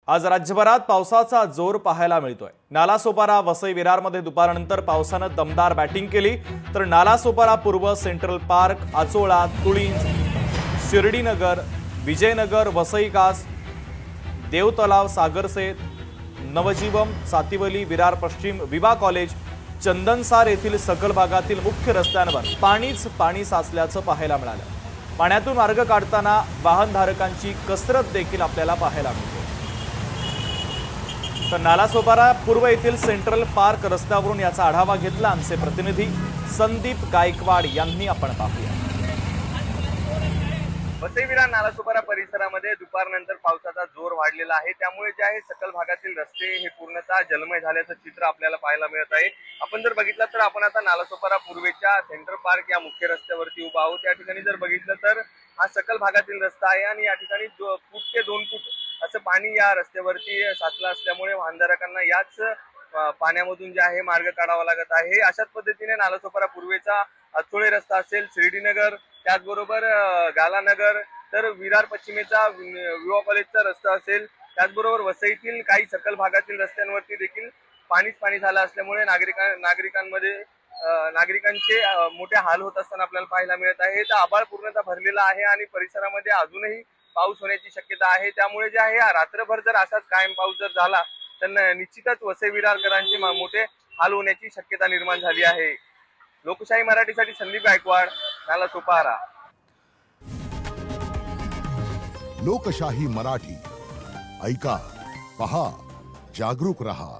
आज राज्यभरात पावसाचा जोर पाहायला मिळतोय। नालासोपारा वसई विरारमध्ये दुपारनंतर पावसाने दमदार बॅटिंग केली, तर नालासोपारा पूर्व, सेंट्रल पार्क, आचोळा, तुळींज, शिर्डीनगर, विजयनगर, वसई कास, देवतलाव, सागरसेत, नवजीवम, सातिवली, विरार पश्चिम, विवा कॉलेज, चंदनसार येथील सखल भागातील मुख्य रस्त्यांवर पाणीच पाणी साचल्याचं पाहायला मिळालं। पाण्यातून मार्ग काढताना वाहनधारकांची कसरत देखील आपल्याला पाहायला मिळते। तर नालासोपारा पूर्व येथील सेंट्रल पार्क रस्त्यावरून याचा आढावा घेतला आमचे प्रतिनिधी संदीप गायकवाड यांनी। आपण पाहूया। वसई विरार नालासोपारा परिसरामध्ये दुपारनंतर पावसाचा जोर वाढलेला आहे, त्यामुळे जे आहे सकल भागातील रस्ते हे पूर्णतः जलमय झाल्याचं चित्र आपल्याला पाहायला मिळत आहे। आपण जर बघितलं तर आपण आता नालासोपारा पूर्वेच्या सेंट्रल पार्क या मुख्य रस्त्यावरती उभा आहोत। या ठिकाणी जर बघितलं तर हा सकल भागातील रस्ता आहे आणि या ठिकाणी फूट ते 2 फूट असं पाणी या रस्त्यावरती साचलं असल्यामुळे वाहनधारकांना याच पाण्यामधून जे आहे मार्ग काढावा लागत आहे। अशाच पद्धतीने नालासोपारा पूर्वेचा आचोळे रस्ता असेल, शिर्डीनगर, त्याचबरोबर गालानगर, तर विरार पश्चिमेचा विवा कॉलेजचा रस्ता असेल, त्याचबरोबर वसईतील काही सकल भागातील रस्त्यांवरती देखील पाणी झालं असल्यामुळे नागरिकांचे मोठे हाल होत असताना आपल्याला पाहायला मिळत आहे। तर आभाळ पूर्णतः भरलेला आहे आणि परिसरामध्ये अजूनही पाऊस होण्याची शक्यता आहे। त्यामुळे जे आहे रात्रभर जर असाच कायम पाऊस जर झाला तर निश्चितच वसई विरारकरांचे मोठे हाल होण्याची शक्यता निर्माण झाली आहे। लोकशाही मराठीसाठी संदीप गायकवाड, नालासोपारा। लोकशाही मराठी ऐका, पहा, जागरूक रहा।